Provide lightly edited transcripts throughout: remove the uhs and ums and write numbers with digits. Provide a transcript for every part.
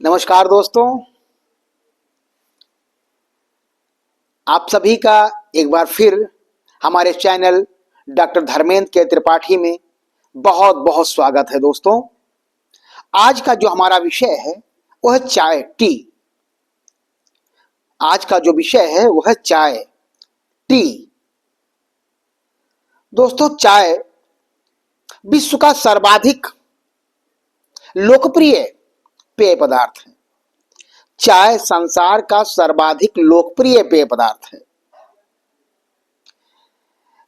नमस्कार दोस्तों, आप सभी का एक बार फिर हमारे चैनल डॉक्टर धर्मेंद्र के त्रिपाठी में बहुत बहुत स्वागत है। दोस्तों, आज का जो हमारा विषय है वह है चाय टी। आज का जो विषय है वह है चाय टी। दोस्तों, चाय विश्व का सर्वाधिक लोकप्रिय पेय पदार्थ है। चाय संसार का सर्वाधिक लोकप्रिय पेय पदार्थ है।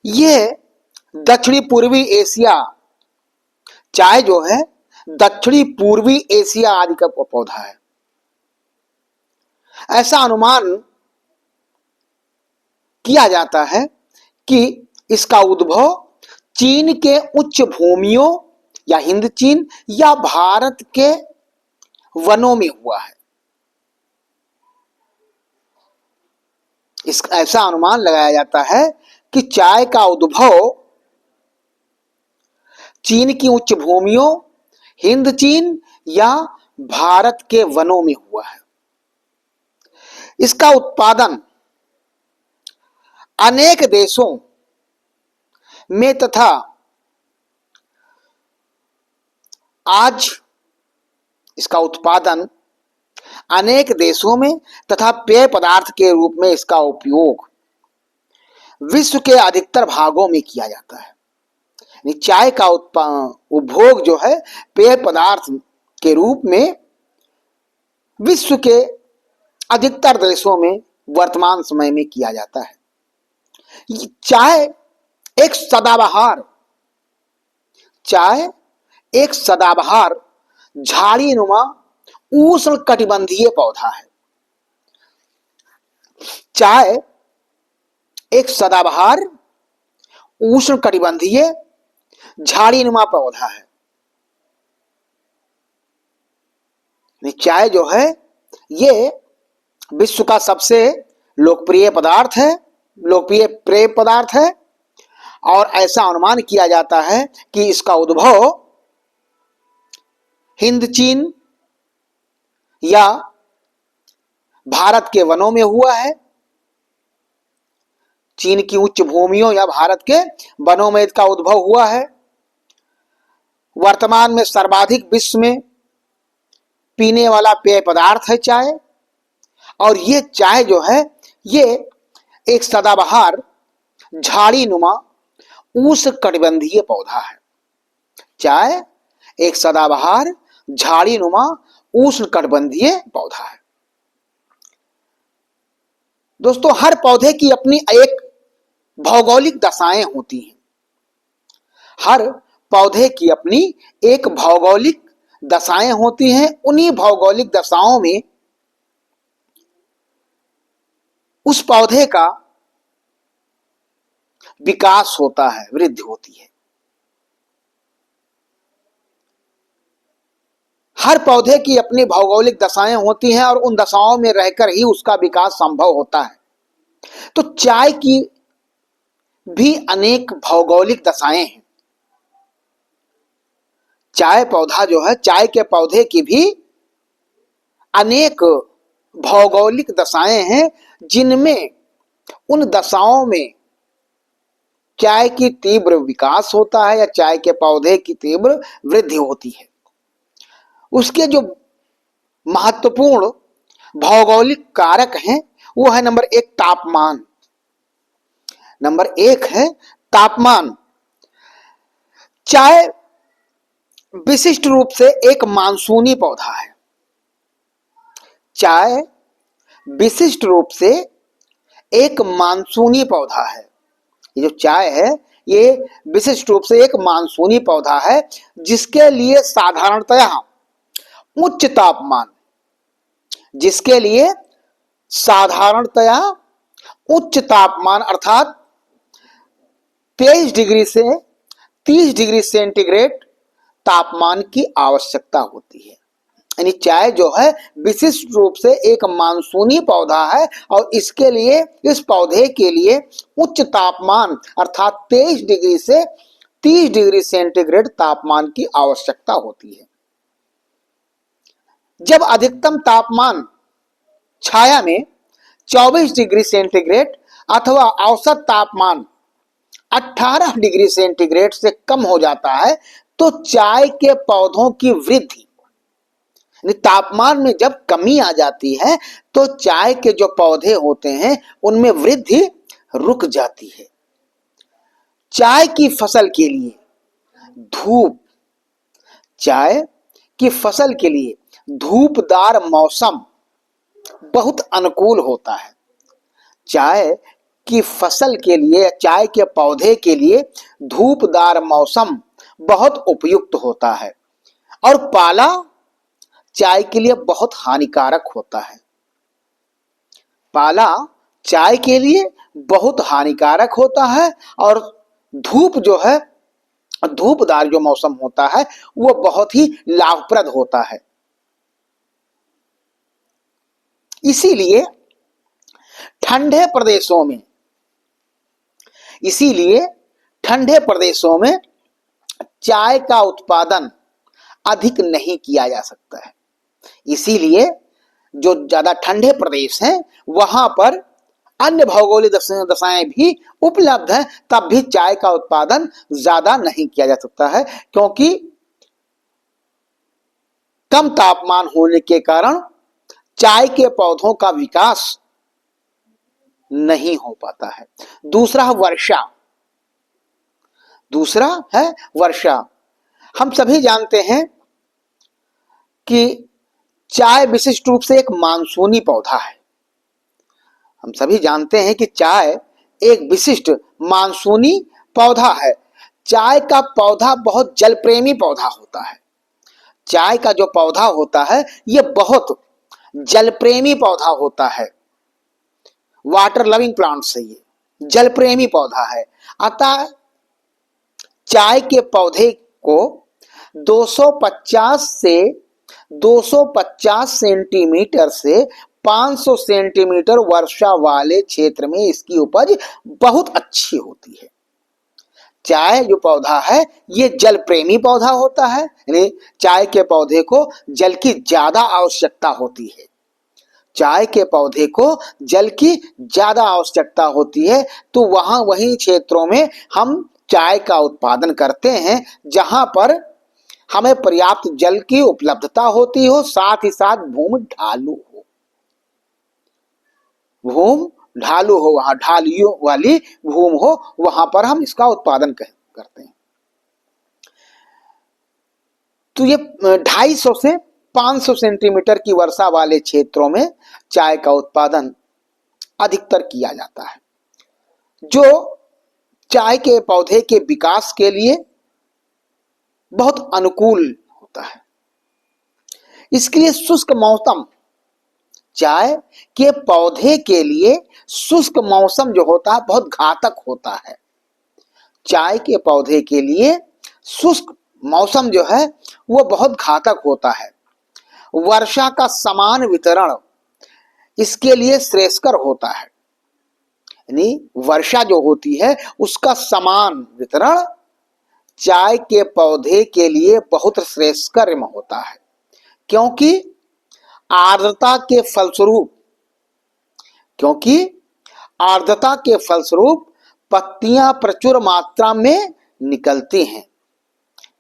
यह दक्षिणी पूर्वी एशिया, चाय जो है दक्षिणी पूर्वी एशिया आदि का पौधा है। ऐसा अनुमान किया जाता है कि इसका उद्भव चीन के उच्च भूमियों या हिंद चीन या भारत के वनों में हुआ है। इस ऐसा अनुमान लगाया जाता है कि चाय का उद्भव चीन की उच्च भूमियों, हिंद चीन या भारत के वनों में हुआ है। इसका उत्पादन अनेक देशों में तथा आज इसका उत्पादन अनेक देशों में तथा पेय पदार्थ के रूप में इसका उपयोग विश्व के अधिकतर भागों में किया जाता है। चाय का उपभोग जो है पेय पदार्थ के रूप में विश्व के अधिकतर देशों में वर्तमान समय में किया जाता है। चाय एक सदाबहार झाड़ी नुमा उष्ण कटिबंधीय पौधा है। चाय एक सदाबहार उष्ण कटिबंधीय झाड़ी नुमा पौधा है। चाय जो है ये विश्व का सबसे लोकप्रिय पेय पदार्थ है और ऐसा अनुमान किया जाता है कि इसका उद्भव हिंद चीन या भारत के वनों में हुआ है। चीन की उच्च भूमियों या भारत के वनों में इसका उद्भव हुआ है। वर्तमान में सर्वाधिक विश्व में पीने वाला पेय पदार्थ है चाय। और ये चाय जो है ये एक सदाबहार झाड़ी नुमा उष्ण कटिबंधीय पौधा है। चाय एक सदाबहार झाड़ी नुमा उष्ण कटिबंधीय पौधा है। दोस्तों, हर पौधे की अपनी एक भौगोलिक दशाएं होती हैं। हर पौधे की अपनी एक भौगोलिक दशाएं होती हैं। उन्हीं भौगोलिक दशाओं में उस पौधे का विकास होता है, वृद्धि होती है। हर पौधे की अपनी भौगोलिक दशाएं होती हैं और उन दशाओं में रहकर ही उसका विकास संभव होता है। तो चाय की भी अनेक भौगोलिक दशाएं हैं। चाय पौधा जो है, चाय के पौधे की भी अनेक भौगोलिक दशाएं हैं जिनमें उन दशाओं में चाय की तीव्र विकास होता है या चाय के पौधे की तीव्र वृद्धि होती है। उसके जो महत्वपूर्ण भौगोलिक कारक हैं वो है नंबर 1 तापमान। नंबर 1 है तापमान। चाय विशिष्ट रूप से एक मानसूनी पौधा है। चाय विशिष्ट रूप से एक मानसूनी पौधा है। ये जो चाय है ये विशिष्ट रूप से एक मानसूनी पौधा है जिसके लिए साधारणतया उच्च तापमान, जिसके लिए साधारणतया उच्च तापमान अर्थात 23 डिग्री से 30 डिग्री सेंटीग्रेड तापमान की आवश्यकता होती है। यानी चाय जो है विशिष्ट रूप से एक मानसूनी पौधा है और इसके लिए, इस पौधे के लिए उच्च तापमान अर्थात 23 डिग्री से 30 डिग्री सेंटीग्रेड तापमान की आवश्यकता होती है। जब अधिकतम तापमान छाया में 24 डिग्री सेंटीग्रेड अथवा औसत तापमान 18 डिग्री सेंटीग्रेड से कम हो जाता है तो चाय के पौधों की वृद्धि, तापमान में जब कमी आ जाती है तो चाय के जो पौधे होते हैं उनमें वृद्धि रुक जाती है। चाय की फसल के लिए धूप, चाय की फसल के लिए धूपदार मौसम बहुत अनुकूल होता है। चाय की फसल के लिए, चाय के पौधे के लिए धूपदार मौसम बहुत उपयुक्त होता है और पाला चाय के लिए बहुत हानिकारक होता है। पाला चाय के लिए बहुत हानिकारक होता है और धूप जो है, धूपदार जो मौसम होता है वो बहुत ही लाभप्रद होता है। इसीलिए ठंडे प्रदेशों में, इसीलिए ठंडे प्रदेशों में चाय का उत्पादन अधिक नहीं किया जा सकता है। इसीलिए जो ज्यादा ठंडे प्रदेश हैं वहां पर अन्य भौगोलिक दशाएं भी उपलब्ध हैं, तब भी चाय का उत्पादन ज्यादा नहीं किया जा सकता है, क्योंकि कम तापमान होने के कारण चाय के पौधों का विकास नहीं हो पाता है। दूसरा वर्षा, दूसरा है वर्षा। हम सभी जानते हैं कि चाय विशिष्ट रूप से एक मानसूनी पौधा है। हम सभी जानते हैं कि चाय एक विशिष्ट मानसूनी पौधा है। चाय का पौधा बहुत जल प्रेमी पौधा होता है। चाय का जो पौधा होता है ये बहुत जल प्रेमी पौधा होता है। वाटर लविंग प्लांट्स है, ये जल प्रेमी पौधा है। अतः चाय के पौधे को 250 सेंटीमीटर से 500 सेंटीमीटर वर्षा वाले क्षेत्र में इसकी उपज बहुत अच्छी होती है। चाय जो पौधा है ये जल प्रेमी पौधा होता है, यानी चाय के पौधे को जल की ज्यादा आवश्यकता होती है। चाय के पौधे को जल की ज्यादा आवश्यकता होती है, तो वहीं क्षेत्रों में हम चाय का उत्पादन करते हैं जहां पर हमें पर्याप्त जल की उपलब्धता होती हो, साथ ही साथ भूमि ढालू हो, वहां ढालियों वाली भूमि हो, वहां पर हम इसका उत्पादन करते हैं। तो ये 250 से 500 सेंटीमीटर की वर्षा वाले क्षेत्रों में चाय का उत्पादन अधिकतर किया जाता है, जो चाय के पौधे के विकास के लिए बहुत अनुकूल होता है। इसके लिए शुष्क मौसम, चाय के पौधे के लिए शुष्क मौसम जो होता है बहुत घातक होता है। चाय के पौधे के लिए शुष्क मौसम जो है वो बहुत घातक होता है। वर्षा का समान वितरण इसके लिए श्रेयस्कर होता है, यानी वर्षा जो होती है उसका समान वितरण चाय के पौधे के लिए बहुत श्रेयस्कर होता है, क्योंकि आर्द्रता के फलस्वरूप पत्तियां प्रचुर मात्रा में निकलती हैं।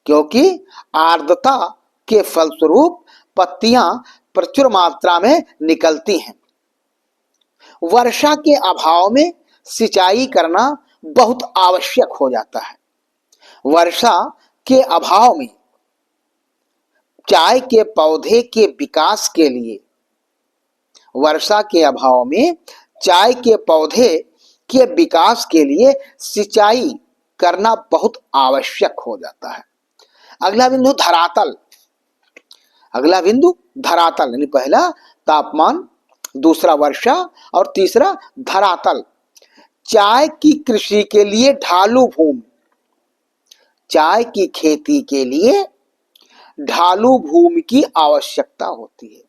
क्योंकि आर्द्रता के फलस्वरूप पत्तियां प्रचुर मात्रा में निकलती हैं। वर्षा के अभाव में सिंचाई करना बहुत आवश्यक हो जाता है। वर्षा के अभाव में चाय के पौधे के विकास के लिए, वर्षा के अभाव में चाय के पौधे के विकास के लिए सिंचाई करना बहुत आवश्यक हो जाता है। अगला बिंदु धरातल। अगला बिंदु धरातल, यानी पहला तापमान, दूसरा वर्षा और तीसरा धरातल। चाय की कृषि के लिए ढालू भूमि, चाय की खेती के लिए ढालू भूमि की आवश्यकता होती है।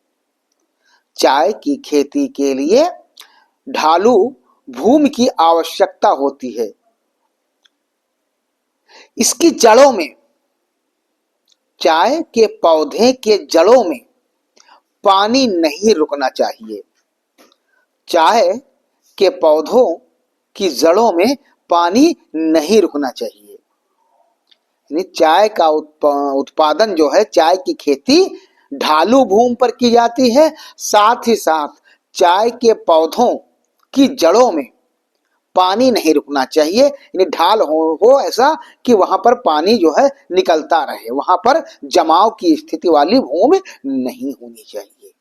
चाय की खेती के लिए ढालू भूमि की आवश्यकता होती है। इसकी जड़ों में, चाय के पौधे के जड़ों में पानी नहीं रुकना चाहिए। चाय के पौधों की जड़ों में पानी नहीं रुकना चाहिए। यानी चाय का उत्पादन जो है, चाय की खेती ढालू भूमि पर की जाती है। साथ ही साथ चाय के पौधों की जड़ों में पानी नहीं रुकना चाहिए। यानी ढाल हो ऐसा कि वहां पर पानी जो है निकलता रहे, वहां पर जमाव की स्थिति वाली भूमि नहीं होनी चाहिए।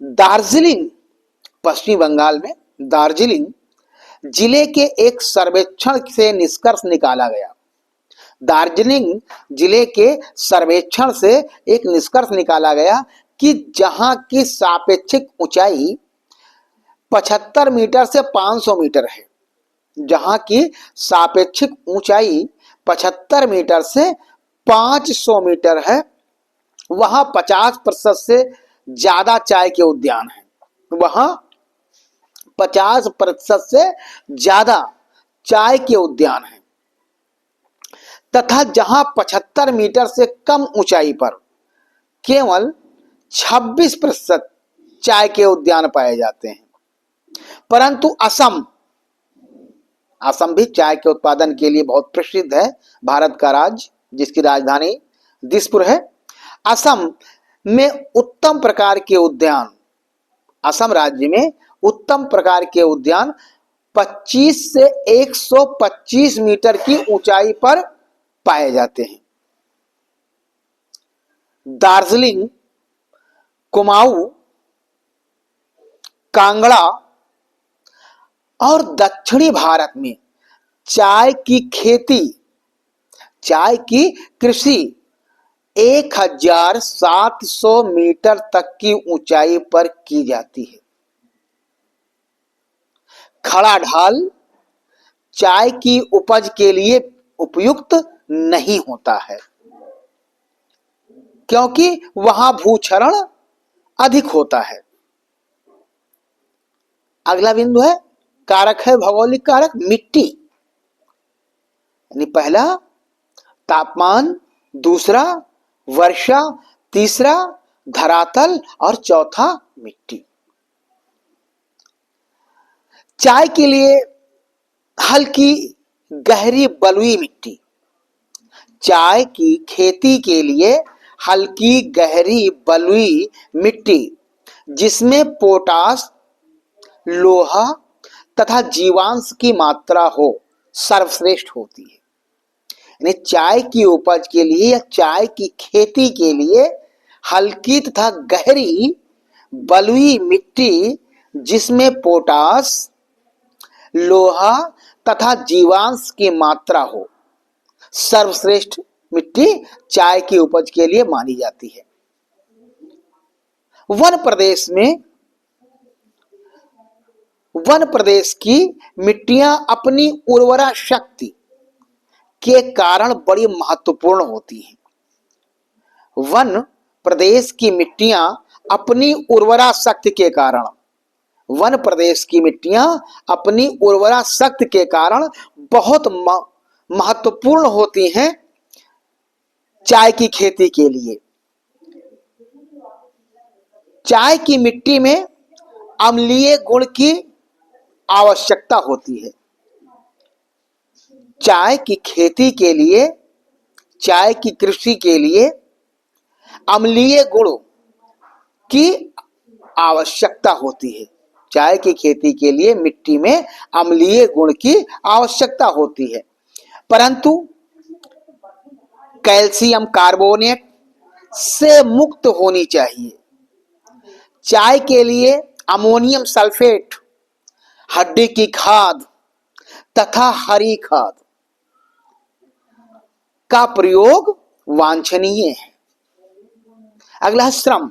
दार्जिलिंग, पश्चिमी बंगाल में दार्जिलिंग जिले के एक सर्वेक्षण से निष्कर्ष निकाला गया। दार्जिलिंग जिले के सर्वेक्षण से एक निष्कर्ष निकाला गया कि जहां की सापेक्षिक ऊंचाई 75 मीटर से 500 मीटर है, जहां की सापेक्षिक ऊंचाई 75 मीटर से 500 मीटर है, वहां 50% से ज्यादा चाय के उद्यान हैं। वहां 50% से ज्यादा चाय के उद्यान हैं। तथा जहां 75 मीटर से कम ऊंचाई पर केवल 26% चाय के उद्यान पाए जाते हैं। परंतु असम भी चाय के उत्पादन के लिए बहुत प्रसिद्ध है, भारत का राज्य जिसकी राजधानी दिसपुर है। असम में उत्तम प्रकार के उद्यान, असम राज्य में उत्तम प्रकार के उद्यान 25 से 125 मीटर की ऊंचाई पर पाए जाते हैं। दार्जिलिंग, कुमाऊं, कांगड़ा और दक्षिणी भारत में चाय की खेती, चाय की कृषि 1700 मीटर तक की ऊंचाई पर की जाती है। खड़ा ढाल चाय की उपज के लिए उपयुक्त नहीं होता है, क्योंकि वहां भूक्षरण अधिक होता है। अगला बिंदु है कारक, है भौगोलिक कारक, मिट्टी। यानी पहला तापमान, दूसरा वर्षा, तीसरा धरातल और चौथा मिट्टी। चाय के लिए हल्की गहरी बलुई मिट्टी, चाय की खेती के लिए हल्की गहरी बलुई मिट्टी जिसमें पोटास, लोहा तथा जीवांश की मात्रा हो, सर्वश्रेष्ठ होती है। यानी चाय की उपज के लिए या चाय की खेती के लिए हल्की तथा गहरी बलुई मिट्टी जिसमें पोटास, लोहा तथा जीवांश की मात्रा हो, सर्वश्रेष्ठ मिट्टी चाय की उपज के लिए मानी जाती है। वन प्रदेश की मिट्टियां अपनी उर्वरा शक्ति के कारण बड़ी महत्वपूर्ण होती हैं। वन प्रदेश की मिट्टियां अपनी उर्वरा शक्ति के कारण, वन प्रदेश की मिट्टियां अपनी उर्वरा शक्ति के कारण बहुत महत्वपूर्ण होती हैं चाय की खेती के लिए। चाय की मिट्टी में अम्लीय गुण की आवश्यकता होती है। चाय की खेती के लिए, चाय की कृषि के लिए अम्लीय गुणों की आवश्यकता होती है। चाय की खेती के लिए मिट्टी में अम्लीय गुण की आवश्यकता होती है, परंतु कैल्शियम कार्बोनेट से मुक्त होनी चाहिए। चाय के लिए अमोनियम सल्फेट, हड्डी की खाद तथा हरी खाद का प्रयोग वांछनीय है। अगला श्रम।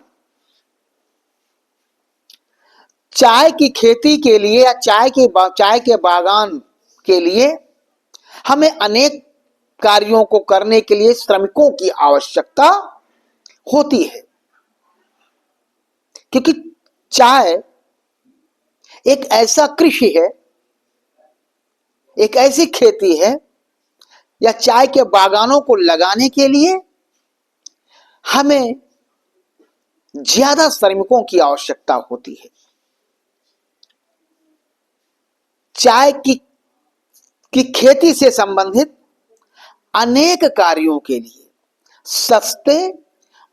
चाय की खेती के लिए या चाय के बागान के लिए हमें अनेक कार्यों को करने के लिए श्रमिकों की आवश्यकता होती है, क्योंकि चाय एक ऐसा कृषि है, एक ऐसी खेती है, या चाय के बागानों को लगाने के लिए हमें ज्यादा श्रमिकों की आवश्यकता होती है। चाय की खेती से संबंधित अनेक कार्यों के लिए सस्ते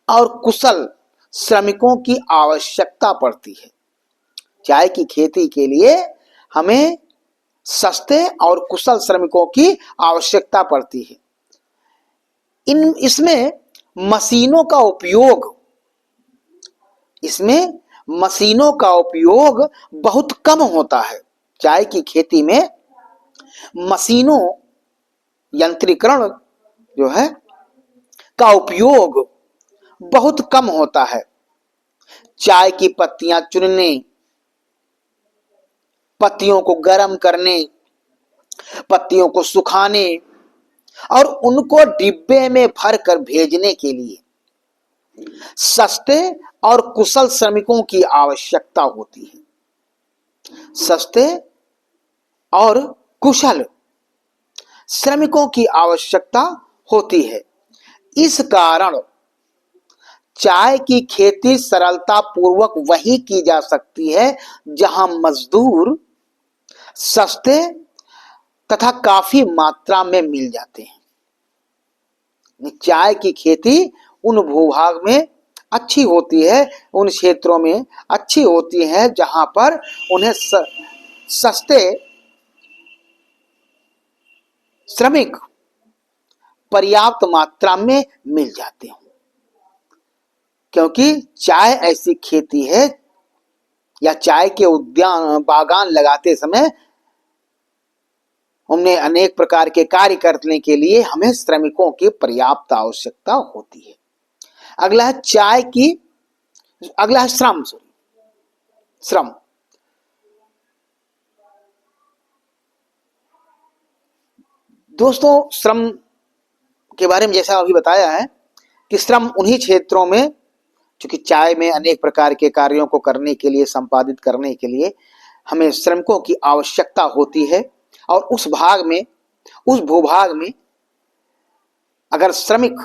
और कुशल श्रमिकों की आवश्यकता पड़ती है। चाय की खेती के लिए हमें सस्ते और कुशल श्रमिकों की आवश्यकता पड़ती है। इसमें मशीनों का उपयोग इसमें मशीनों का उपयोग बहुत कम होता है। चाय की खेती में मशीनों यंत्रीकरण जो है का उपयोग बहुत कम होता है। चाय की पत्तियां चुनने, पत्तियों को गर्म करने, पत्तियों को सुखाने और उनको डिब्बे में भरकर भेजने के लिए सस्ते और कुशल श्रमिकों की आवश्यकता होती है। सस्ते और कुशल श्रमिकों की आवश्यकता होती है। इस कारण चाय की खेती सरलता पूर्वक वही की जा सकती है जहां मजदूर सस्ते तथा काफी मात्रा में मिल जाते हैं। चाय की खेती उन भूभाग में अच्छी होती है, उन क्षेत्रों में अच्छी होती है जहां पर उन्हें सस्ते श्रमिक पर्याप्त मात्रा में मिल जाते हैं। क्योंकि चाय ऐसी खेती है या चाय के उद्यान बागान लगाते समय उनमें अनेक प्रकार के कार्य करने के लिए हमें श्रमिकों की पर्याप्त आवश्यकता होती है। अगला है श्रम। दोस्तों, श्रम के बारे में जैसा अभी बताया है कि श्रम उन्हीं क्षेत्रों में, चूंकि चाय में अनेक प्रकार के कार्यों को करने के लिए, संपादित करने के लिए हमें श्रमिकों की आवश्यकता होती है और उस भूभाग में अगर श्रमिक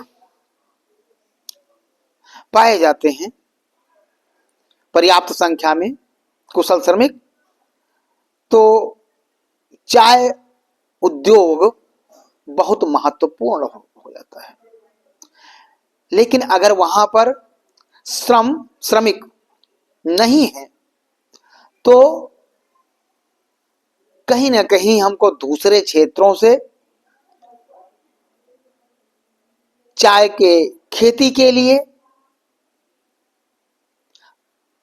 पाए जाते हैं पर्याप्त संख्या में, कुशल श्रमिक, तो चाय उद्योग बहुत महत्वपूर्ण हो जाता है। लेकिन अगर वहां पर श्रमिक नहीं है तो कहीं ना कहीं हमको दूसरे क्षेत्रों से चाय के खेती के लिए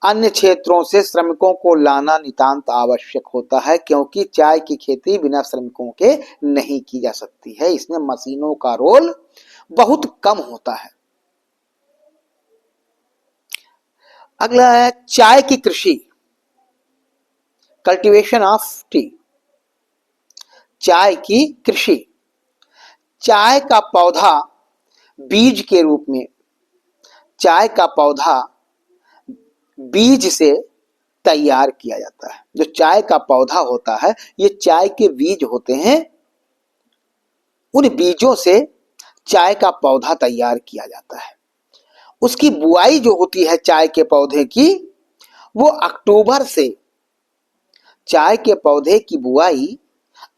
अन्य क्षेत्रों से श्रमिकों को लाना नितांत आवश्यक होता है, क्योंकि चाय की खेती बिना श्रमिकों के नहीं की जा सकती है। इसमें मशीनों का रोल बहुत कम होता है। अगला है चाय की कृषि, कल्टीवेशन ऑफ टी। चाय की कृषि, चाय का पौधा बीज के रूप में, चाय का पौधा बीज से तैयार किया जाता है। जो चाय का पौधा होता है, ये चाय के बीज होते हैं, उन बीजों से चाय का पौधा तैयार किया जाता है। उसकी बुआई जो होती है चाय के पौधे की, वो चाय के पौधे की बुआई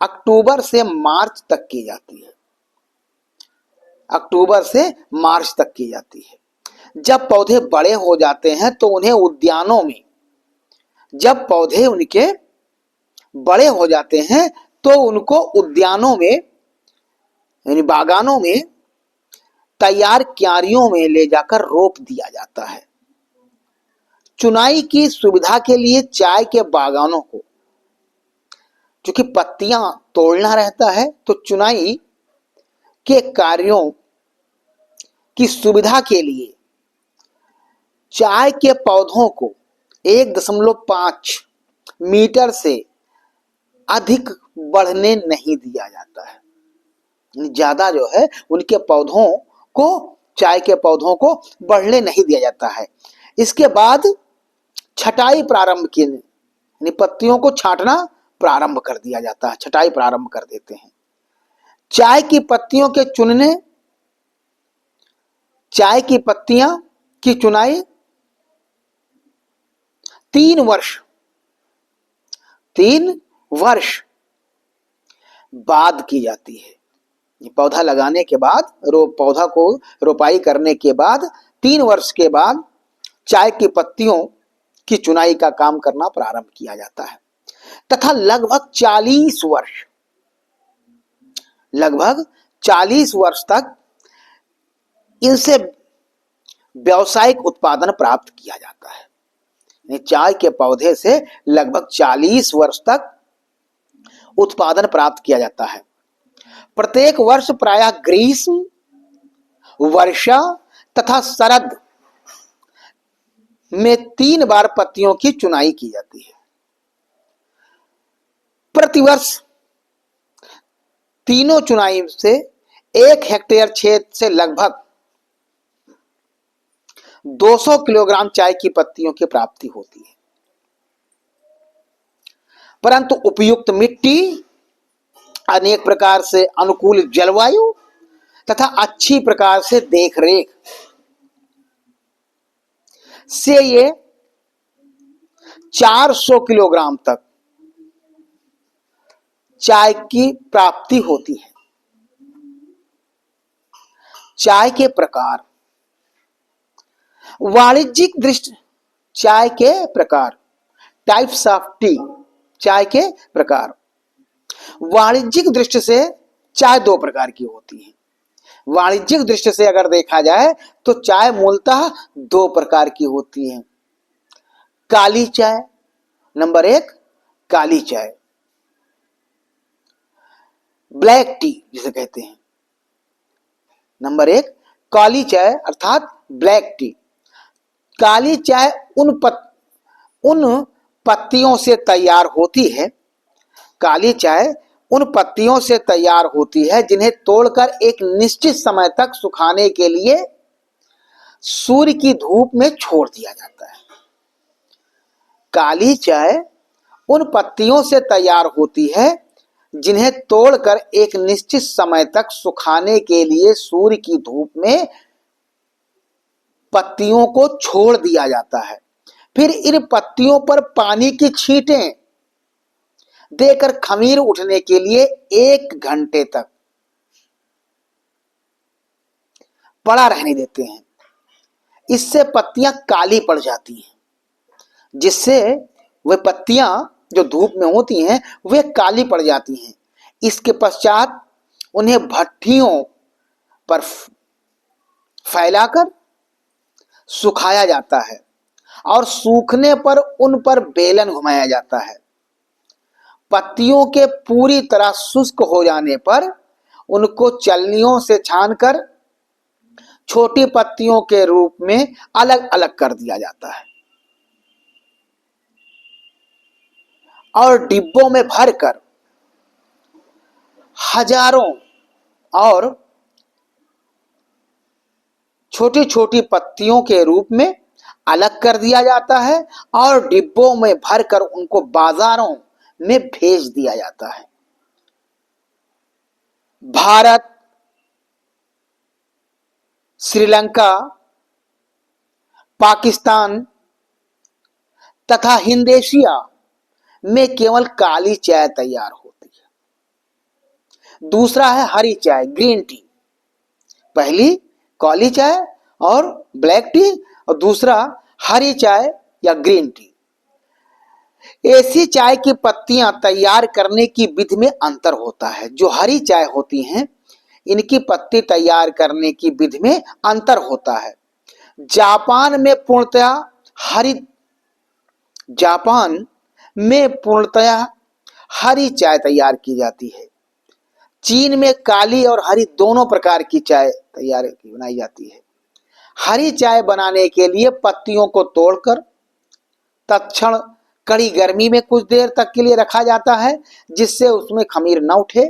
अक्टूबर से मार्च तक की जाती है। अक्टूबर से मार्च तक की जाती है। जब पौधे बड़े हो जाते हैं तो उन्हें उद्यानों में, जब पौधे उनके बड़े हो जाते हैं तो उनको उद्यानों में यानी बागानों में, तैयार क्यारियों में ले जाकर रोप दिया जाता है। चुनाई की सुविधा के लिए चाय के बागानों को, क्योंकि पत्तियां तोड़ना रहता है, तो चुनाई के कार्यों की सुविधा के लिए चाय के पौधों को 1.5 मीटर से अधिक बढ़ने नहीं दिया जाता है। ज्यादा जो है उनके पौधों को, चाय के पौधों को बढ़ने नहीं दिया जाता है। इसके बाद छटाई प्रारंभ की, यानी पत्तियों को छांटना प्रारंभ कर दिया जाता है, छटाई प्रारंभ कर देते हैं। चाय की पत्तियों के चुनने, चाय की पत्तियां की चुनाई 3 वर्ष 3 वर्ष बाद की जाती है। ये पौधा लगाने के बाद, पौधा को रोपाई करने के बाद 3 वर्ष के बाद चाय की पत्तियों की चुनाई का काम करना प्रारंभ किया जाता है तथा लगभग 40 वर्ष तक इनसे व्यावसायिक उत्पादन प्राप्त किया जाता है। चाय के पौधे से लगभग 40 वर्ष तक उत्पादन प्राप्त किया जाता है। प्रत्येक वर्ष प्रायः ग्रीष्म, वर्षा तथा शरद में 3 बार पत्तियों की चुनाई की जाती है। प्रतिवर्ष तीनों चुनाई से 1 हेक्टेयर क्षेत्र से लगभग 200 किलोग्राम चाय की पत्तियों की प्राप्ति होती है, परंतु उपयुक्त मिट्टी, अनेक प्रकार से अनुकूल जलवायु तथा अच्छी प्रकार से देखरेख से ये 400 किलोग्राम तक चाय की प्राप्ति होती है। चाय के प्रकार, वाणिज्यिक दृष्टि चाय के प्रकार, टाइप्स ऑफ टी, चाय के प्रकार। वाणिज्यिक दृष्टि से चाय 2 प्रकार की होती है। वाणिज्यिक दृष्टि से अगर देखा जाए तो चाय मूलतः 2 प्रकार की होती है। काली चाय, नंबर 1 काली चाय, ब्लैक टी जिसे कहते हैं। नंबर 1 काली चाय अर्थात ब्लैक टी। काली चाय उन पत्तियों से तैयार होती है। काली चाय उन पत्तियों से तैयार होती है जिन्हें तोड़कर एक निश्चित समय तक सुखाने के लिए सूर्य की धूप में छोड़ दिया जाता है। काली चाय उन पत्तियों से तैयार होती है जिन्हें तोड़कर एक निश्चित समय तक सुखाने के लिए सूर्य की धूप में पत्तियों को छोड़ दिया जाता है। फिर इन पत्तियों पर पानी की छींटें देकर खमीर उठने के लिए 1 घंटे तक पड़ा रहने देते हैं। इससे पत्तियां काली पड़ जाती हैं, जिससे वे पत्तियां जो धूप में होती हैं वे काली पड़ जाती हैं। इसके पश्चात उन्हें भट्ठियों पर फैलाकर सुखाया जाता है और सूखने पर उन पर बेलन घुमाया जाता है। पत्तियों के पूरी तरह शुष्क हो जाने पर उनको चलनियों से छानकर छोटी पत्तियों के रूप में अलग अलग कर दिया जाता है और डिब्बों में भरकर हजारों और छोटी छोटी पत्तियों के रूप में अलग कर दिया जाता है और डिब्बों में भरकर उनको बाजारों में भेज दिया जाता है। भारत, श्रीलंका, पाकिस्तान तथा हिंद एशिया में केवल काली चाय तैयार होती है। दूसरा है हरी चाय, ग्रीन टी। पहली काली चाय और ब्लैक टी और दूसरा हरी चाय या ग्रीन टी। ऐसी चाय की पत्तियां तैयार करने की विधि में अंतर होता है। जो हरी चाय होती हैं इनकी पत्ती तैयार करने की विधि में अंतर होता है। जापान में पूर्णतया हरी चाय तैयार की जाती है। चीन में काली और हरी दोनों प्रकार की चाय बनाई जाती है। हरी चाय बनाने के लिए पत्तियों को तोड़कर तत्क्षण कड़ी गर्मी में कुछ देर तक के लिए रखा जाता है, जिससे उसमें खमीर न उठे।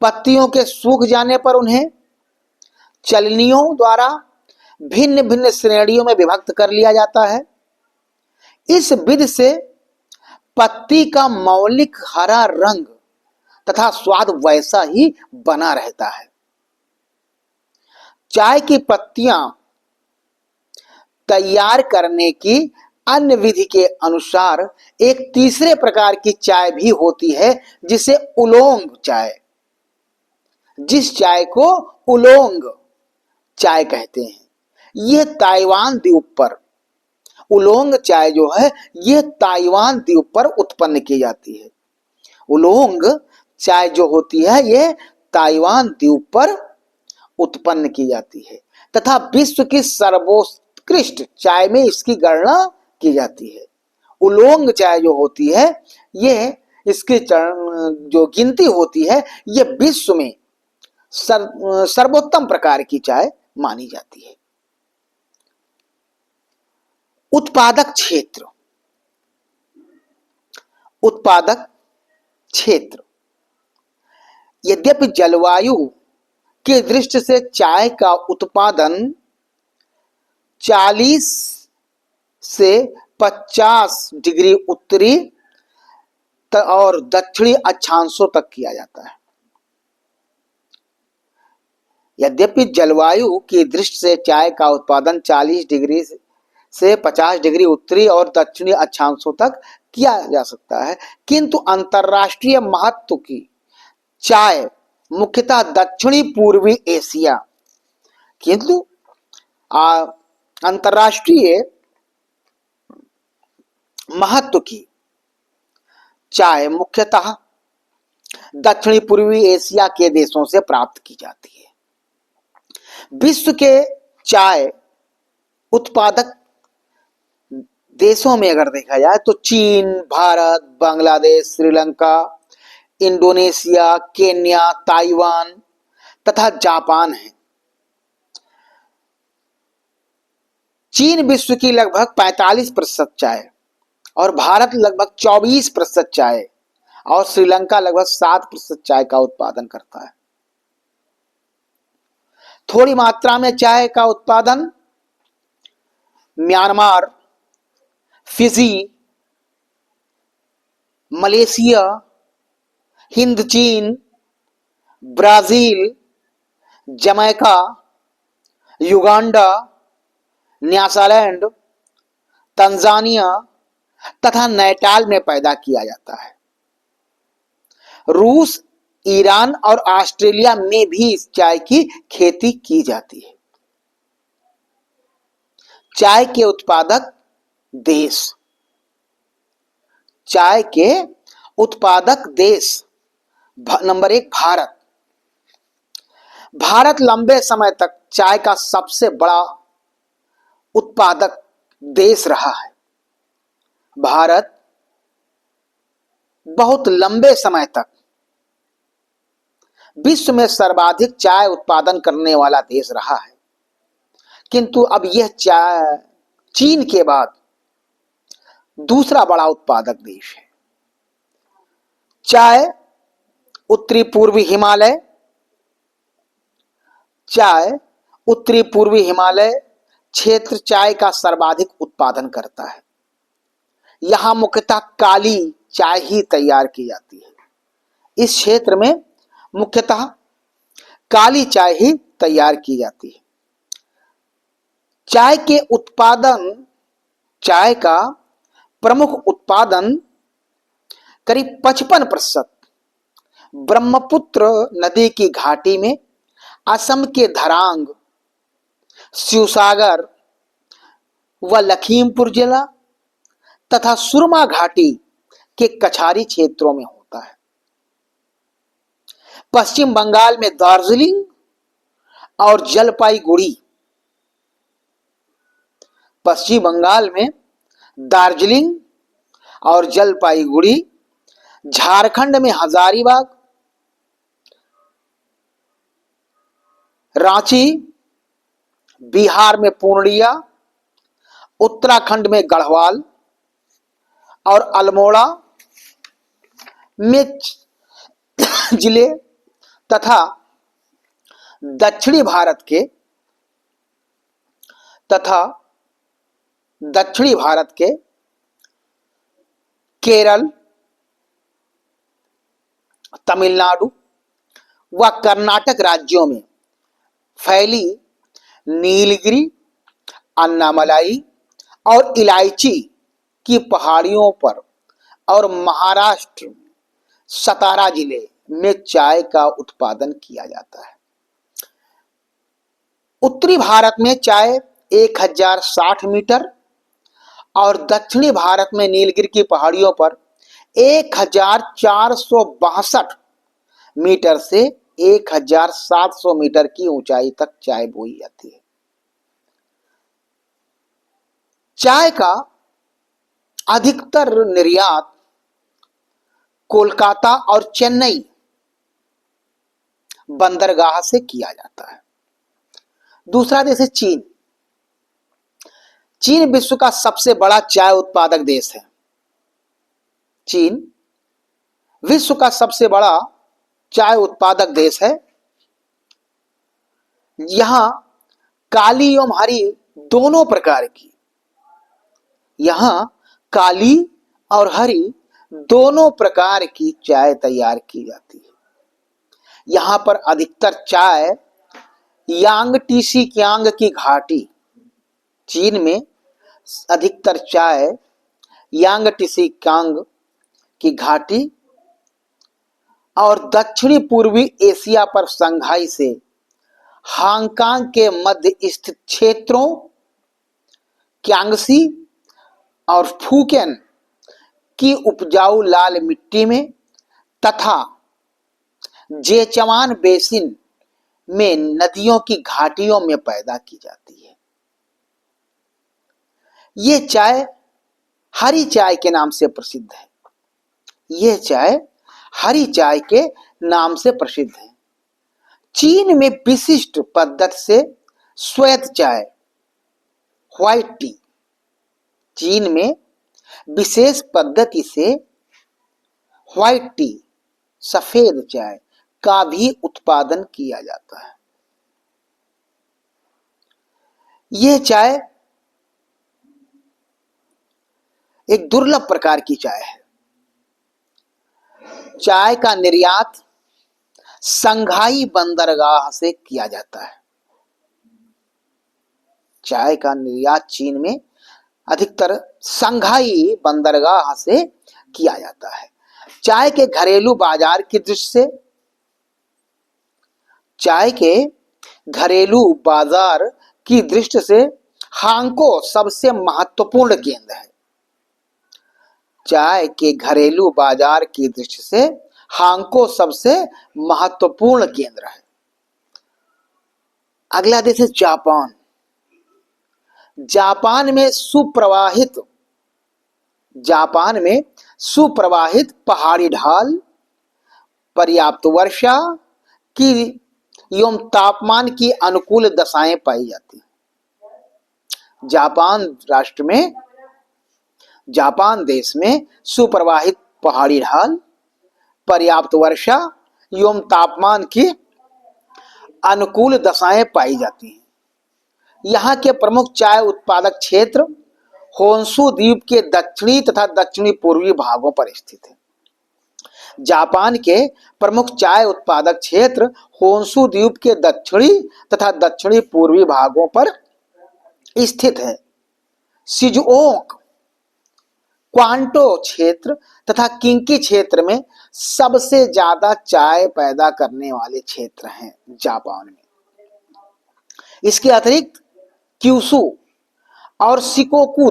पत्तियों के सूख जाने पर उन्हें चलनियों द्वारा भिन्न भिन्न श्रेणियों में विभक्त कर लिया जाता है। इस विधि से पत्ती का मौलिक हरा रंग तथा स्वाद वैसा ही बना रहता है। चाय की पत्तियां तैयार करने की अन्य विधि के अनुसार एक तीसरे प्रकार की चाय भी होती है जिसे उलोंग चाय, जिस चाय को उलोंग चाय कहते हैं, यह ताइवान द्वीप पर, उलोंग चाय जो है यह ताइवान द्वीप पर उत्पन्न की जाती है। उलोंग चाय जो होती है यह ताइवान द्वीप पर उत्पन्न की जाती है तथा विश्व की सर्वोत्कृष्ट चाय में इसकी गणना की जाती है। उलोंग चाय जो होती है यह इसकी जो गिनती होती है यह विश्व में सर्वोत्तम प्रकार की चाय मानी जाती है। उत्पादक क्षेत्र, उत्पादक क्षेत्र, यद्यपि जलवायु की दृष्टि से चाय का उत्पादन 40 से 50 डिग्री उत्तरी और दक्षिणी अक्षांशों तक किया जाता है। यद्यपि जलवायु की दृष्टि से चाय का उत्पादन 40 डिग्री से 50 डिग्री उत्तरी और दक्षिणी अक्षांशों तक किया जा सकता है, किंतु अंतरराष्ट्रीय महत्व की चाय मुख्यतः दक्षिणी पूर्वी एशिया, किंतु अंतरराष्ट्रीय महत्व की चाय मुख्यतः दक्षिणी पूर्वी एशिया के देशों से प्राप्त की जाती है। विश्व के चाय उत्पादक देशों में अगर देखा जाए तो चीन, Bharat, Bangladesh, Sri Lanka, Indonesia, Kenya, Taiwan तथा जापान है। चीन विश्व की लगभग 45% चाय और भारत लगभग 24% चाय और श्रीलंका लगभग 7% चाय का उत्पादन करता है। थोड़ी मात्रा में चाय का उत्पादन म्यांमार, फिजी, मलेशिया, हिंद चीन, Brazil, Jamaica, Uganda, Nyasaland, Tanzania तथा नेटाल में पैदा किया जाता है। रूस, ईरान और ऑस्ट्रेलिया में भी इस चाय की खेती की जाती है। चाय के उत्पादक देश, चाय के उत्पादक देश नंबर 1 भारत। भारत लंबे समय तक चाय का सबसे बड़ा उत्पादक देश रहा है। भारत बहुत लंबे समय तक विश्व में सर्वाधिक चाय उत्पादन करने वाला देश रहा है, किंतु अब यह चाय चीन के बाद दूसरा बड़ा उत्पादक देश है। चाय उत्तरी पूर्वी हिमालय, चाय उत्तरी पूर्वी हिमालय क्षेत्र चाय का सर्वाधिक उत्पादन करता है। यहां मुख्यतः काली चाय ही तैयार की जाती है। इस क्षेत्र में मुख्यतः काली चाय ही तैयार की जाती है। चाय के उत्पादन, चाय का प्रमुख उत्पादन करीब 55% ब्रह्मपुत्र नदी की घाटी में असम के धरांग, शिवसागर व लखीमपुर जिला तथा सुरमा घाटी के कछारी क्षेत्रों में होता है। पश्चिम बंगाल में दार्जिलिंग और जलपाईगुड़ी, पश्चिम बंगाल में दार्जिलिंग और जलपाईगुड़ी, झारखंड में हजारीबाग, रांची, बिहार में पूर्णिया, उत्तराखंड में गढ़वाल और अल्मोड़ा में जिले तथा दक्षिणी भारत के केरल, तमिलनाडु व कर्नाटक राज्यों में फैली नीलगिरी, अन्नामलाई और इलायची की पहाड़ियों पर और महाराष्ट्र सतारा जिले में चाय का उत्पादन किया जाता है। उत्तरी भारत में चाय 1060 मीटर और दक्षिणी भारत में नीलगिरी की पहाड़ियों पर 1462 मीटर से 1700 मीटर की ऊंचाई तक चाय बोई जाती है। चाय का अधिकतर निर्यात कोलकाता और चेन्नई बंदरगाह से किया जाता है। दूसरा देश है चीन। चीन विश्व का सबसे बड़ा चाय उत्पादक देश है। चीन विश्व का सबसे बड़ा चाय उत्पादक देश है। यहां काली एवं हरी दोनों प्रकार की, यहां काली और हरी दोनों प्रकार की चाय तैयार की जाती है। यहां पर अधिकतर चाय यांगटीसी कियांग की घाटी, चीन में अधिकतर चाय यांगटीसी कियांग की घाटी और दक्षिणी पूर्वी एशिया पर संघाई से हांगकांग के मध्य स्थित क्षेत्रों क्यांगसी और फुकेन की उपजाऊ लाल मिट्टी में तथा जेचवान बेसिन में नदियों की घाटियों में पैदा की जाती है। ये चाय हरी चाय के नाम से प्रसिद्ध है। यह चाय हरी चाय के नाम से प्रसिद्ध है। चीन में विशिष्ट पद्धति से श्वेत चाय, व्हाइट टी, चीन में विशेष पद्धति से व्हाइट टी, सफेद चाय का भी उत्पादन किया जाता है। यह चाय एक दुर्लभ प्रकार की चाय है। चाय का निर्यात संघाई बंदरगाह से किया जाता है। चाय का निर्यात चीन में अधिकतर संघाई बंदरगाह से किया जाता है। चाय के घरेलू बाजार की दृष्टि से, चाय के घरेलू बाजार की दृष्टि से हांगकांग सबसे महत्वपूर्ण केंद्र है। चाय के घरेलू बाजार की दृष्टि से हांगकांग सबसे महत्वपूर्ण केंद्र है। अगला देश है जापान। जापान में सुप्रवाहित पहाड़ी ढाल, पर्याप्त वर्षा की एवं तापमान की अनुकूल दशाएं पाई जाती हैं। जापान देश में सुप्रवाहित पहाड़ी ढाल, पर्याप्त वर्षा एवं तापमान की अनुकूल दशाएं पाई जाती हैं। यहाँ के प्रमुख चाय उत्पादक क्षेत्र होन्शु द्वीप के दक्षिणी तथा दक्षिणी पूर्वी भागों पर स्थित है। जापान के प्रमुख चाय उत्पादक क्षेत्र होन्शु द्वीप के दक्षिणी तथा दक्षिणी पूर्वी भागों पर स्थित है। शिजुओका, क्वांटो क्षेत्र तथा किंकी क्षेत्र में सबसे ज्यादा चाय पैदा करने वाले क्षेत्र हैं जापान में। इसके अतिरिक्त क्यूशू और शिकोकू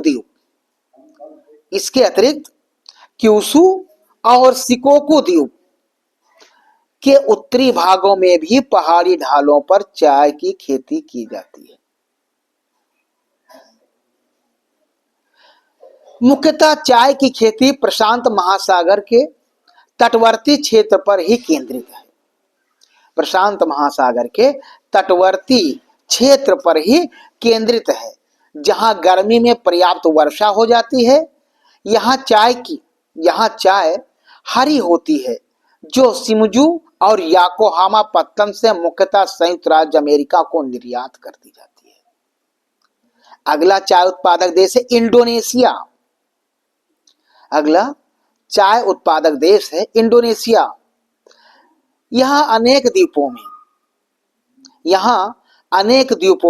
द्वीप, के उत्तरी भागों में भी पहाड़ी ढालों पर चाय की खेती की जाती है। मुख्यतः चाय की खेती प्रशांत महासागर के तटवर्ती क्षेत्र पर ही केंद्रित है। प्रशांत महासागर के तटवर्ती क्षेत्र पर ही केंद्रित है, जहां गर्मी में पर्याप्त वर्षा हो जाती है। यहाँ चाय हरी होती है, जो शिमजू और याकोहामा पत्तन से मुख्यतः संयुक्त राज्य अमेरिका को निर्यात कर दी जाती है। अगला चाय उत्पादक देश है इंडोनेशिया। अगला चाय उत्पादक देश है इंडोनेशिया। यहाँ अनेक द्वीपों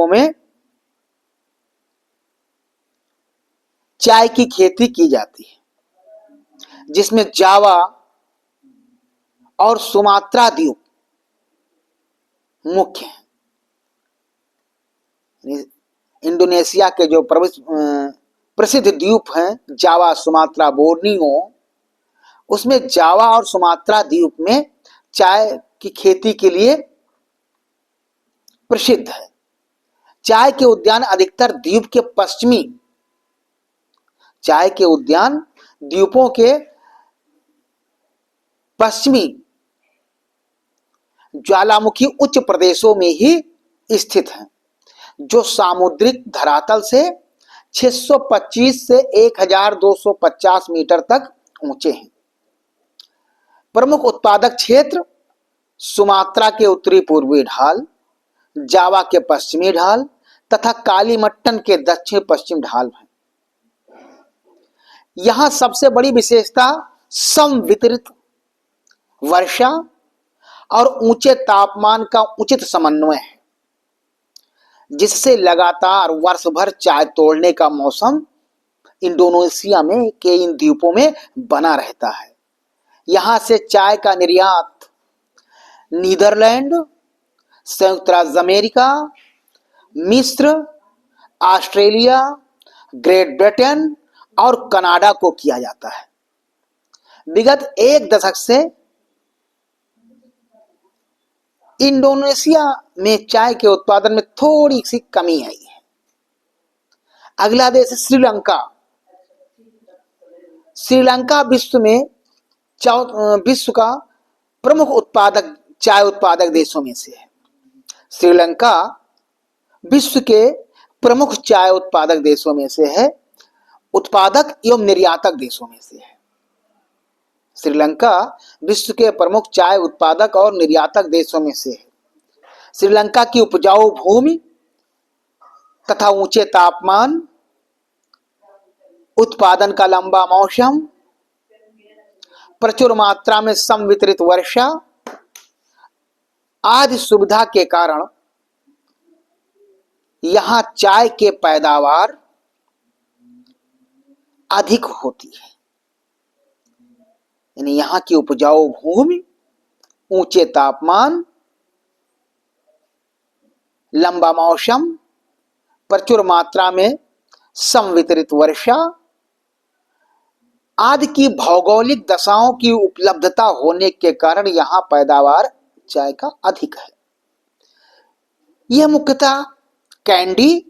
में चाय की खेती की जाती है, जिसमें जावा और सुमात्रा द्वीप मुख्य हैं। इंडोनेशिया के जो प्रसिद्ध द्वीप हैं जावा, सुमात्रा, बोर्नियो, उसमें जावा और सुमात्रा द्वीप में चाय की खेती के लिए प्रसिद्ध है। चाय के उद्यान अधिकतर द्वीप के पश्चिमी चाय के उद्यान द्वीपों के पश्चिमी ज्वालामुखी उच्च प्रदेशों में ही स्थित हैं, जो सामुद्रिक धरातल से 625 से 1250 मीटर तक ऊंचे हैं। प्रमुख उत्पादक क्षेत्र सुमात्रा के उत्तरी पूर्वी ढाल, जावा के पश्चिमी ढाल तथा कालीमट्टन के दक्षिण पश्चिम ढाल हैं। यहां सबसे बड़ी विशेषता समवितरित वर्षा और ऊंचे तापमान का उचित समन्वय है, जिससे लगातार वर्ष भर चाय तोड़ने का मौसम इंडोनेशिया में के इन द्वीपों में बना रहता है। यहां से चाय का निर्यात नीदरलैंड, संयुक्त राज्य अमेरिका, मिस्र, ऑस्ट्रेलिया, ग्रेट ब्रिटेन और कनाडा को किया जाता है। विगत एक दशक से इंडोनेशिया में चाय के उत्पादन में थोड़ी सी कमी आई है। अगला देश है श्रीलंका। श्रीलंका विश्व का प्रमुख उत्पादक चाय उत्पादक देशों में से है। श्रीलंका विश्व के प्रमुख चाय उत्पादक देशों में से है, उत्पादक एवं निर्यातक देशों में से है। श्रीलंका विश्व के प्रमुख चाय उत्पादक और निर्यातक देशों में से है। श्रीलंका की उपजाऊ भूमि तथा ऊंचे तापमान, उत्पादन का लंबा मौसम, प्रचुर मात्रा में समवितरित वर्षा आदि सुविधा के कारण यहां चाय के पैदावार अधिक होती है। यानी यहां की उपजाऊ भूमि, ऊंचे तापमान, लंबा मौसम, प्रचुर मात्रा में समवितरित वर्षा आदि की भौगोलिक दशाओं की उपलब्धता होने के कारण यहां पैदावार चाय का अधिक है। यह मुख्यतः कैंडी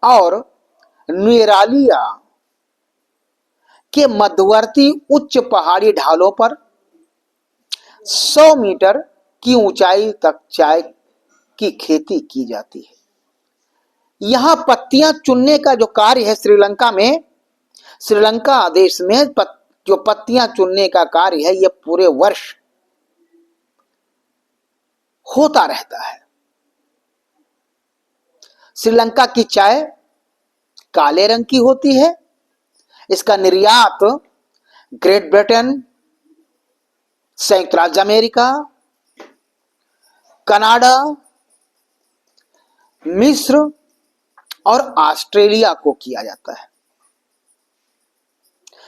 और नुएरालिया के मध्यवर्ती उच्च पहाड़ी ढालों पर 100 मीटर की ऊंचाई तक चाय की खेती की जाती है। यहां पत्तियां चुनने का जो कार्य है श्रीलंका देश में जो पत्तियां चुनने का कार्य है, यह पूरे वर्ष होता रहता है। श्रीलंका की चाय काले रंग की होती है। इसका निर्यात ग्रेट ब्रिटेन, संयुक्त राज्य अमेरिका, कनाडा, मिस्र और ऑस्ट्रेलिया को किया जाता है।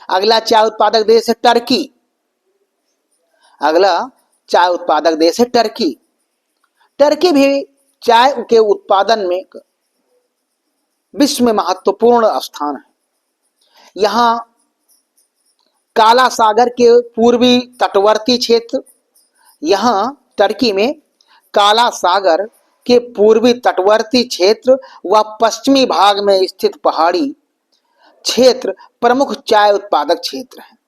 अगला चाय उत्पादक देश है टर्की। अगला चाय उत्पादक देश है टर्की। टर्की भी चाय के उत्पादन में विश्व में महत्वपूर्ण स्थान है। यहां काला सागर के पूर्वी तटवर्ती क्षेत्र, यहां टर्की में काला सागर के पूर्वी तटवर्ती क्षेत्र व पश्चिमी भाग में स्थित पहाड़ी क्षेत्र प्रमुख चाय उत्पादक क्षेत्र हैं।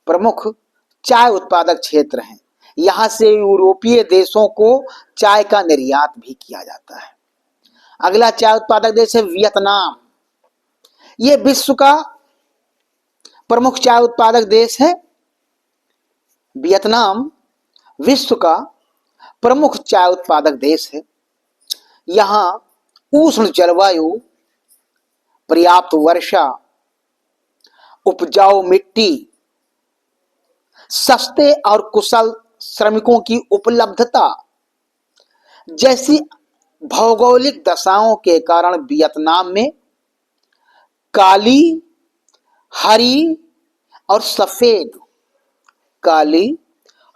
प्रमुख चाय उत्पादक क्षेत्र हैं। यहां से यूरोपीय देशों को चाय का निर्यात भी किया जाता है। अगला चाय उत्पादक देश है वियतनाम। यह विश्व का प्रमुख चाय उत्पादक देश है। वियतनाम विश्व का प्रमुख चाय उत्पादक देश है। यहां उष्ण जलवायु, पर्याप्त वर्षा, उपजाऊ मिट्टी, सस्ते और कुशल श्रमिकों की उपलब्धता जैसी भौगोलिक दशाओं के कारण वियतनाम में काली, हरी और सफेद, काली,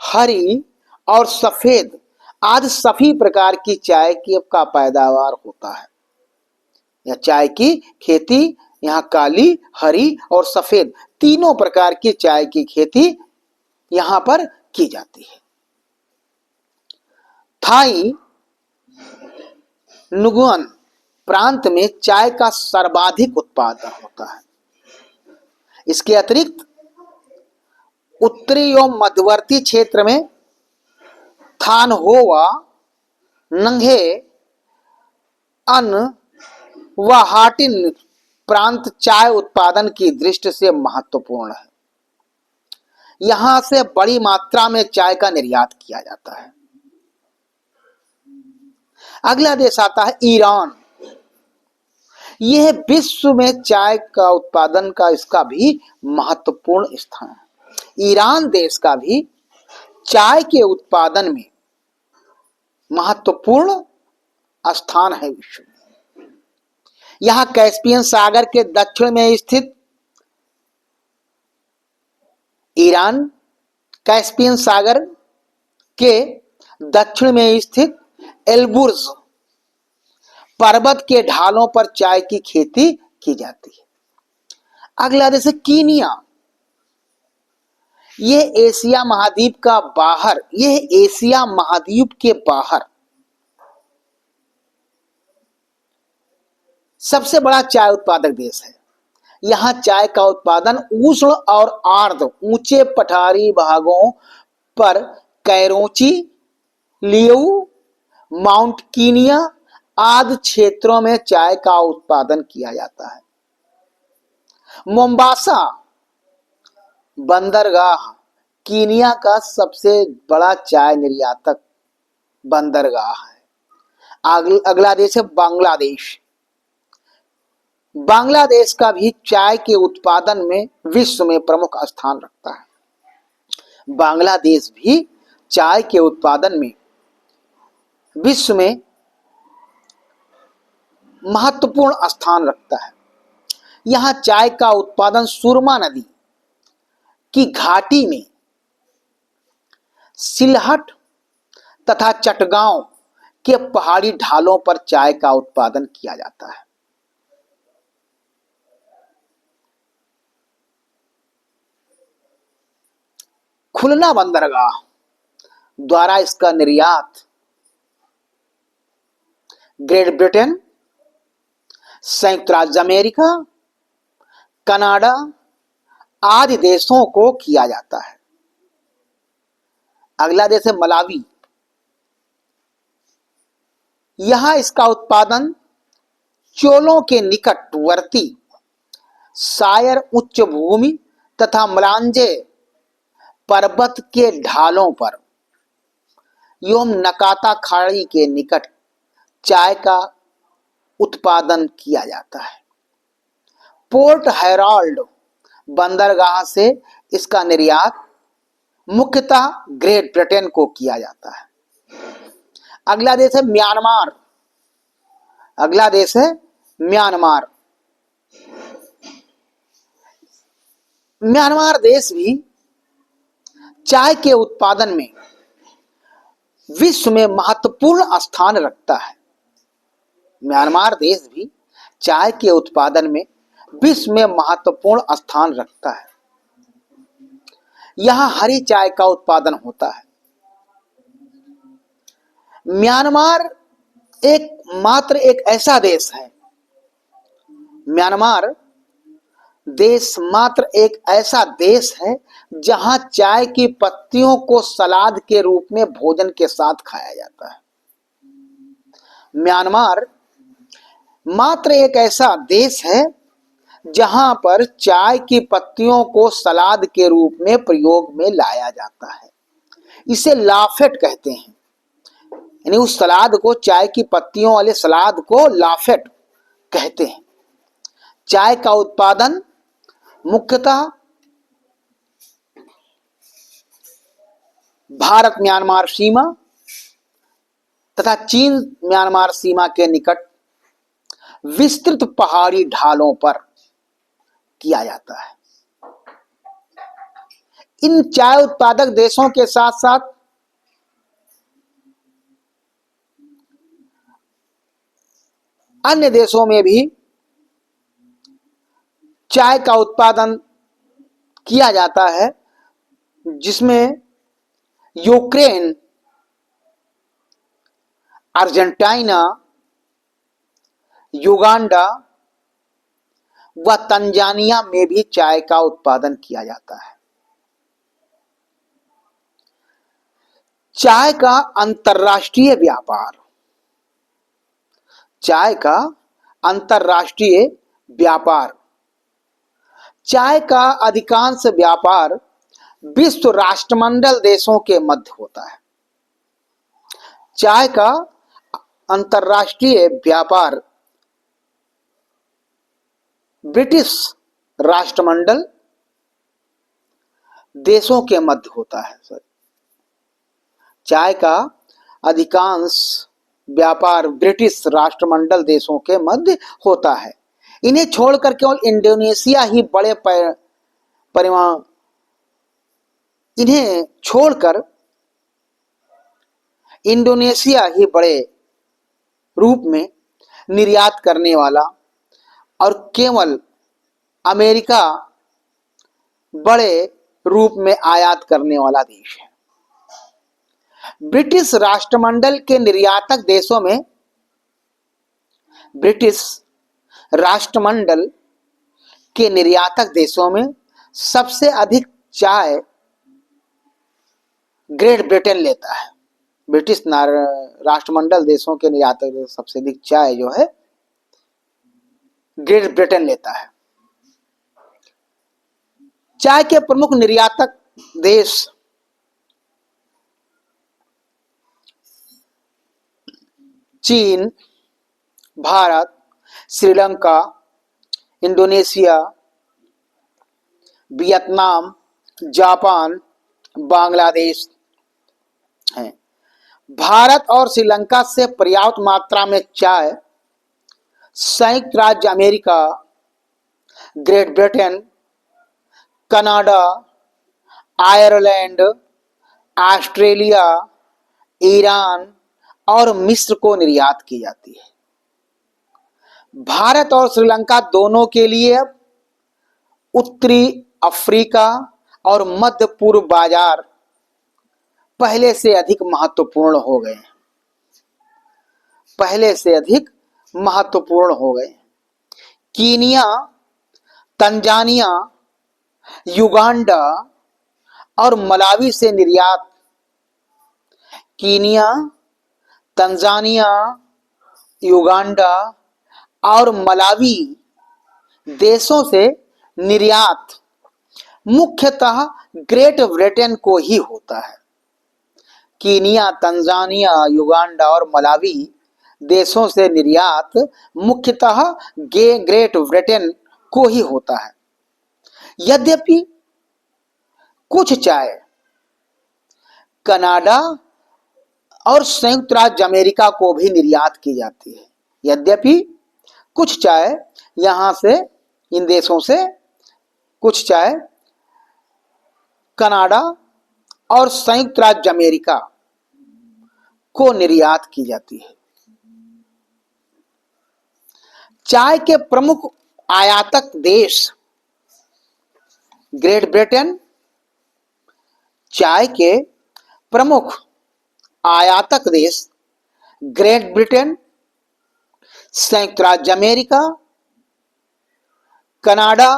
हरी और सफेद आदि सभी प्रकार की चाय की का पैदावार होता है। यह चाय की खेती यहाँ काली, हरी और सफेद तीनों प्रकार की चाय की खेती यहाँ पर की जाती है। थाई नुगुअन प्रांत में चाय का सर्वाधिक उत्पादन होता है। इसके अतिरिक्त उत्तरी एवं मध्यवर्ती क्षेत्र में थानहोवा, नंगे अन व हाटिन प्रांत चाय उत्पादन की दृष्टि से महत्वपूर्ण है। यहां से बड़ी मात्रा में चाय का निर्यात किया जाता है। अगला देश आता है ईरान। यह विश्व में चाय का उत्पादन का इसका भी महत्वपूर्ण स्थान है। ईरान देश का भी चाय के उत्पादन में महत्वपूर्ण स्थान है विश्व में। यहां कैस्पियन सागर के दक्षिण में स्थित ईरान, कैस्पियन सागर के दक्षिण में स्थित एल्बुर्ज पर्वत के ढालों पर चाय की खेती की जाती है। अगला देश है कीनिया। यह एशिया महाद्वीप का बाहर, यह एशिया महाद्वीप के बाहर सबसे बड़ा चाय उत्पादक देश है। यहां चाय का उत्पादन उष्ण और आर्द्र ऊंचे पठारी भागों पर कैरोची, लियू, माउंट कीनिया आदि क्षेत्रों में चाय का उत्पादन किया जाता है। मोम्बासा बंदरगाह कीनिया का सबसे बड़ा चाय निर्यातक बंदरगाह है। अगला देश है बांग्लादेश। बांग्लादेश का भी चाय के उत्पादन में विश्व में प्रमुख स्थान रखता है। बांग्लादेश भी चाय के उत्पादन में विश्व में महत्वपूर्ण स्थान रखता है। यहां चाय का उत्पादन सुरमा नदी की घाटी में सिलहट तथा चटगांव के पहाड़ी ढालों पर चाय का उत्पादन किया जाता है। खुलना बंदरगाह द्वारा इसका निर्यात ग्रेट ब्रिटेन, संयुक्त राज्य अमेरिका, कनाडा आदि देशों को किया जाता है। अगला देश है मलावी। यहां इसका उत्पादन चोलों के निकटवर्ती सायर उच्च भूमि तथा मलांजे पर्वत के ढालों पर एवं नकाता खाड़ी के निकट चाय का उत्पादन किया जाता है। पोर्ट हेराल्ड बंदरगाह से इसका निर्यात मुख्यतः ग्रेट ब्रिटेन को किया जाता है। अगला देश है म्यांमार। अगला देश है म्यांमार। म्यांमार देश भी चाय के उत्पादन में विश्व में महत्वपूर्ण स्थान रखता है। म्यांमार देश भी चाय के उत्पादन में विश्व में महत्वपूर्ण स्थान रखता है। यहां हरी चाय का उत्पादन होता है। म्यांमार एक ऐसा देश है, म्यांमार देश मात्र एक ऐसा देश है जहां चाय की पत्तियों को सलाद के रूप में भोजन के साथ खाया जाता है। म्यांमार मात्र एक ऐसा देश है जहां पर चाय की पत्तियों को सलाद के रूप में प्रयोग में लाया जाता है। इसे लाफेट कहते हैं, यानी उस सलाद को, चाय की पत्तियों वाले सलाद को लाफेट कहते हैं। चाय का उत्पादन मुख्यतः भारत म्यांमार सीमा तथा चीन म्यांमार सीमा के निकट विस्तृत पहाड़ी ढालों पर किया जाता है। इन चाय उत्पादक देशों के साथ साथ अन्य देशों में भी चाय का उत्पादन किया जाता है, जिसमें यूक्रेन, अर्जेंटीना, युगांडा व तंजानिया में भी चाय का उत्पादन किया जाता है। चाय का अंतर्राष्ट्रीय व्यापार, चाय का अंतर्राष्ट्रीय व्यापार, चाय का अधिकांश व्यापार विश्व राष्ट्रमंडल देशों के मध्य होता है। चाय का अंतर्राष्ट्रीय व्यापार ब्रिटिश राष्ट्रमंडल देशों के मध्य होता है। चाय का अधिकांश व्यापार ब्रिटिश राष्ट्रमंडल देशों के मध्य होता है। इन्हें छोड़कर केवल इंडोनेशिया ही बड़े परिमाण इन्हें छोड़कर इंडोनेशिया ही बड़े रूप में निर्यात करने वाला और केवल अमेरिका बड़े रूप में आयात करने वाला देश है। ब्रिटिश राष्ट्रमंडल के निर्यातक देशों में ब्रिटिश राष्ट्रमंडल के निर्यातक देशों में सबसे अधिक चाय ग्रेट ब्रिटेन लेता है। ब्रिटिश राष्ट्रमंडल देशों के निर्यातक सबसे अधिक चाय जो है ग्रेट ब्रिटेन लेता है। चाय के प्रमुख निर्यातक देश चीन, Bharat, Sri Lanka, Indonesia, Vietnam, Japan, Bangladesh हैं। भारत और श्रीलंका से पर्याप्त मात्रा में चाय संयुक्त राज्य America, great Britain, Canada, Ireland, Australia, Iran और मिस्र को निर्यात की जाती है। भारत और श्रीलंका दोनों के लिए उत्तरी अफ्रीका और मध्य पूर्व बाजार पहले से अधिक महत्वपूर्ण हो गए। पहले से अधिक महत्वपूर्ण हो गए। कीनिया, तंजानिया, युगांडा और मलावी से निर्यात कीनिया, तंजानिया, युगांडा और मलावी देशों से निर्यात मुख्यतः ग्रेट ब्रिटेन को ही होता है। कीनिया, तंजानिया, युगांडा और मलावी देशों से निर्यात मुख्यतः ग्रेट ब्रिटेन को ही होता है। यद्यपि कुछ चाय कनाडा और संयुक्त राज्य अमेरिका को भी निर्यात की जाती है। यद्यपि कुछ चाय यहां से इन देशों से कुछ चाय कनाडा और संयुक्त राज्य अमेरिका को निर्यात की जाती है। चाय के प्रमुख आयातक देश ग्रेट ब्रिटेन, चाय के प्रमुख आयातक देश ग्रेट ब्रिटेन, संयुक्त राज्य अमेरिका, कनाडा,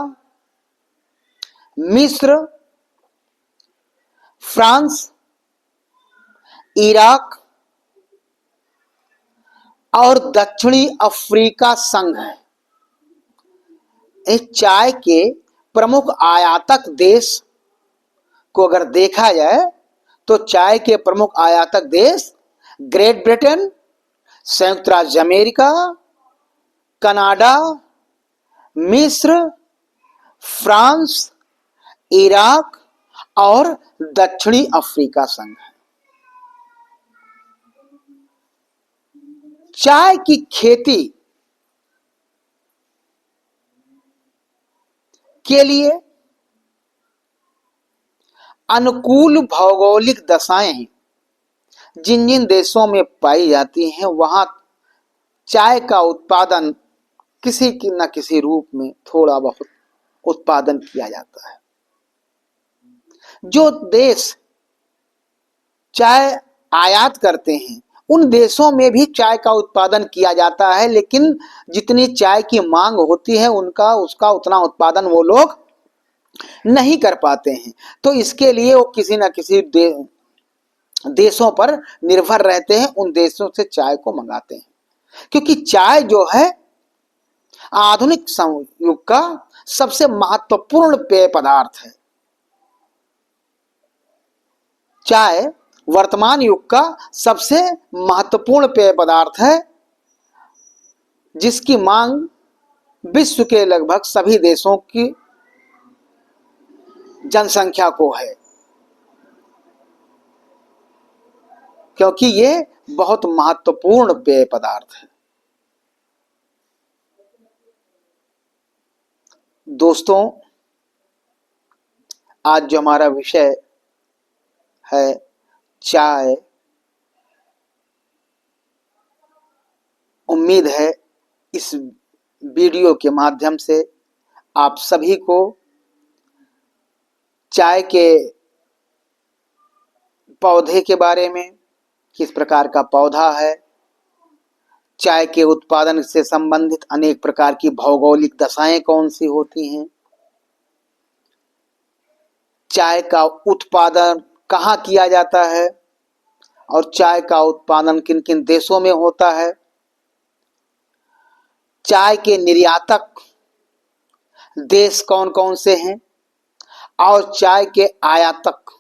मिस्र, फ्रांस, इराक और दक्षिणी अफ्रीका संघ है। इस चाय के प्रमुख आयातक देश को अगर देखा जाए तो चाय के प्रमुख आयातक देश ग्रेट ब्रिटेन, संयुक्त राज्य अमेरिका, कनाडा, मिस्र, फ्रांस, इराक और दक्षिणी अफ्रीका संघ है। चाय की खेती के लिए अनुकूल भौगोलिक दशाएं जिन जिन देशों में पाई जाती हैं, वहां चाय का उत्पादन किसी न किसी रूप में थोड़ा बहुत उत्पादन किया जाता है। जो देश चाय आयात करते हैं, उन देशों में भी चाय का उत्पादन किया जाता है, लेकिन जितनी चाय की मांग होती है उसका उतना उत्पादन वो लोग नहीं कर पाते हैं। तो इसके लिए वो किसी न किसी देशों पर निर्भर रहते हैं, उन देशों से चाय को मंगाते हैं। क्योंकि चाय जो है आधुनिक युग का सबसे महत्वपूर्ण पेय पदार्थ है। चाय वर्तमान युग का सबसे महत्वपूर्ण पेय पदार्थ है, जिसकी मांग विश्व के लगभग सभी देशों की जनसंख्या को है, क्योंकि ये बहुत महत्वपूर्ण पेय पदार्थ है। दोस्तों, आज जो हमारा विषय है चाय, उम्मीद है इस वीडियो के माध्यम से आप सभी को चाय के पौधे के बारे में, किस प्रकार का पौधा है, चाय के उत्पादन से संबंधित अनेक प्रकार की भौगोलिक दशाएं कौन सी होती हैं, चाय का उत्पादन कहाँ किया जाता है और चाय का उत्पादन किन किन देशों में होता है, चाय के निर्यातक देश कौन कौन से हैं और चाय के आयातक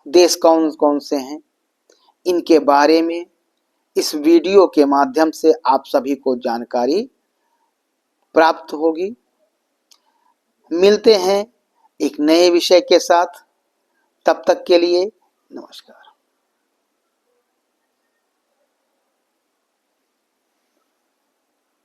देश कौन कौन से हैं, इनके बारे में इस वीडियो के माध्यम से आप सभी को जानकारी प्राप्त होगी। मिलते हैं एक नए विषय के साथ, तब तक के लिए नमस्कार।